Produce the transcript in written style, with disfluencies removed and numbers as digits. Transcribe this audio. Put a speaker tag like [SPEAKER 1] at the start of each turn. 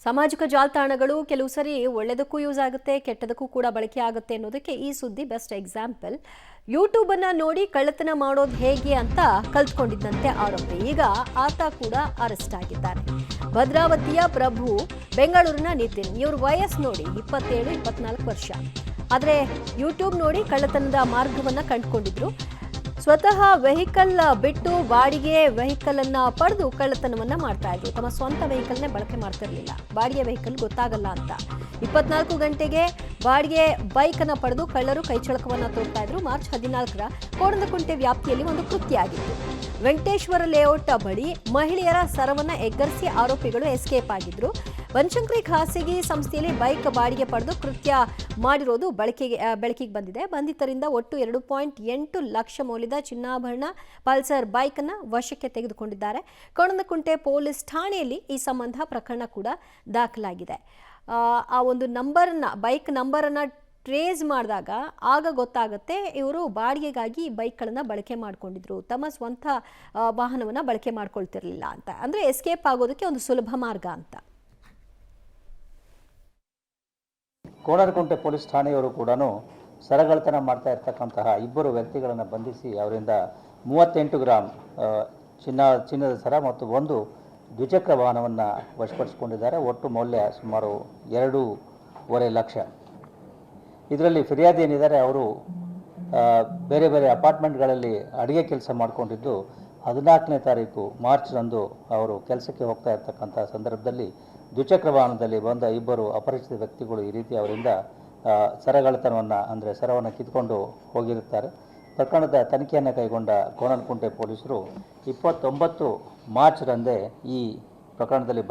[SPEAKER 1] ಸಾಮಾಜಿಕ ಜಾಲತಾಣಗಳು ಕೆಲವು ಸರಿ ಒಳ್ಳೆದಕ್ಕೂ ಯೂಸ್ ಆಗುತ್ತೆ, ಕೆಟ್ಟದಕ್ಕೂ ಕೂಡ ಬಳಕೆ ಆಗುತ್ತೆ ಅನ್ನೋದಕ್ಕೆ ಈ ಸುದ್ದಿ ಬೆಸ್ಟ್ ಎಕ್ಸಾಂಪಲ್. ಯೂಟ್ಯೂಬ್ ಅನ್ನ ನೋಡಿ ಕಳ್ಳತನ ಮಾಡೋದು ಹೇಗೆ ಅಂತ ಕಲ್ತ್ಕೊಂಡಿದ್ದಂತೆ ಆರೋಪಿ. ಈಗ ಆತ ಕೂಡ ಅರೆಸ್ಟ್ ಆಗಿದ್ದಾನೆ. ಭದ್ರಾವತಿಯ ಪ್ರಭು, ಬೆಂಗಳೂರಿನ ನಿತಿನ್. ಇವ್ರ ವಯಸ್ಸು ನೋಡಿ 27-24 ವರ್ಷ. ಆದರೆ ಯೂಟ್ಯೂಬ್ ನೋಡಿ ಕಳ್ಳತನದ ಮಾರ್ಗವನ್ನ ಕಂಡುಕೊಂಡಿದ್ರು. ಸ್ವತಃ ವೆಹಿಕಲ್ ಬಿಟ್ಟು ಬಾಡಿಗೆ ವೆಹಿಕಲ್ ಅನ್ನ ಪಡೆದು ಕಳ್ಳತನವನ್ನ ಮಾಡ್ತಾ ಇದ್ರು. ತಮ್ಮ ಸ್ವಂತ ವೆಹಿಕಲ್ನೇ ಬಳಕೆ ಮಾಡ್ತಿರ್ಲಿಲ್ಲ, ಬಾಡಿಗೆ ವೆಹಿಕಲ್ ಗೊತ್ತಾಗಲ್ಲ ಅಂತ. 24 ಗಂಟೆಗೆ ಬಾಡಿಗೆ ಬೈಕ್ ಅನ್ನ ಪಡೆದು ಕಳ್ಳರು ಕೈಚಳಕವನ್ನ ತೋರ್ತಾ ಇದ್ರು. ಮಾರ್ಚ್ 14ರ ಕೋಣನಕುಂಟೆ ವ್ಯಾಪ್ತಿಯಲ್ಲಿ ಒಂದು ಕೃತ್ಯ ಆಗಿತ್ತು. ವೆಂಕಟೇಶ್ವರ ಲೇಔಟ್ ಬಳಿ ಮಹಿಳೆಯರ ಸರವನ್ನ ಎಗ್ಗರಿಸಿ ಆರೋಪಿಗಳು ಎಸ್ಕೇಪ್ ಆಗಿದ್ರು. ಬನಶಂಕರಿ ಖಾಸಗಿ ಸಂಸ್ಥೆಯಲ್ಲಿ ಬೈಕ್ ಬಾಡಿಗೆ ಪಡೆದು ಕೃತ್ಯ ಮಾಡಿರೋದು ಬೆಳಕಿಗೆ ಬಂದಿದೆ. ಬಂಧಿತರಿಂದ ಒಟ್ಟು 2.8 ಲಕ್ಷ ಮೌಲ್ಯದ ಚಿನ್ನಾಭರಣ ಪಲ್ಸರ್ ಬೈಕ್ ಅನ್ನ ವಶಕ್ಕೆ ತೆಗೆದುಕೊಂಡಿದ್ದಾರೆ. ಕೋಣನಕುಂಟೆ ಪೊಲೀಸ್ ಠಾಣೆಯಲ್ಲಿ ಈ ಸಂಬಂಧ ಪ್ರಕರಣ ಕೂಡ ದಾಖಲಾಗಿದೆ. ಆ ಒಂದು ಬೈಕ್ ನಂಬರನ್ನ ಟ್ರೇಸ್ ಮಾಡಿದಾಗ ಆಗ ಗೊತ್ತಾಗುತ್ತೆ ಇವರು ಬಾಡಿಗೆಗಾಗಿ ಬೈಕ್ಗಳನ್ನು ಬಳಕೆ ಮಾಡ್ಕೊಂಡಿದ್ರು, ತಮ್ಮ ಸ್ವಂತ ವಾಹನವನ್ನು ಬಳಕೆ ಮಾಡ್ಕೊಳ್ತಿರ್ಲಿಲ್ಲ ಅಂತ. ಅಂದರೆ ಎಸ್ಕೇಪ್ ಆಗೋದಕ್ಕೆ ಒಂದು ಸುಲಭ ಮಾರ್ಗ ಅಂತ.
[SPEAKER 2] ಕೋಣನಕುಂಟೆ ಪೊಲೀಸ್ ಠಾಣೆಯವರು ಕೂಡ ಸರಗಳ್ಳತನ ಮಾಡ್ತಾ ಇರ್ತಕ್ಕಂತಹ ಇಬ್ಬರು ವ್ಯಕ್ತಿಗಳನ್ನು ಬಂಧಿಸಿ ಅವರಿಂದ 38 ಗ್ರಾಂ ಚಿನ್ನದ ಸರ ಮತ್ತು ಒಂದು ದ್ವಿಚಕ್ರ ವಾಹನವನ್ನು ವಶಪಡಿಸಿಕೊಂಡಿದ್ದಾರೆ. ಒಟ್ಟು ಮೌಲ್ಯ ಸುಮಾರು 2.5 ಲಕ್ಷ. ಇದರಲ್ಲಿ ಫಿರ್ಯಾದಿ ಏನಿದ್ದಾರೆ ಅವರು ಬೇರೆ ಬೇರೆ ಅಪಾರ್ಟ್ಮೆಂಟ್ಗಳಲ್ಲಿ ಅಡುಗೆ ಕೆಲಸ ಮಾಡಿಕೊಂಡಿದ್ದು 14ನೇ ತಾರೀಕು ಮಾರ್ಚ್ರಂದು ಅವರು ಕೆಲಸಕ್ಕೆ ಹೋಗ್ತಾ ಇರ್ತಕ್ಕಂಥ ಸಂದರ್ಭದಲ್ಲಿ ದ್ವಿಚಕ್ರ ವಾಹನದಲ್ಲಿ ಬಂದ ಇಬ್ಬರು ಅಪರಿಚಿತ ವ್ಯಕ್ತಿಗಳು ಈ ರೀತಿ ಅವರಿಂದ ಸರಗಳ್ಳತನವನ್ನು ಅಂದರೆ ಸರವನ್ನು ಕಿತ್ಕೊಂಡು ಹೋಗಿರುತ್ತಾರೆ. ಪ್ರಕರಣದ ತನಿಖೆಯನ್ನು ಕೈಗೊಂಡ ಕೋಣನಕುಂಟೆ ಪೊಲೀಸರು 29 ಮಾರ್ಚ್ರಂದೇ ಈ ಪ್ರಕರಣದಲ್ಲಿ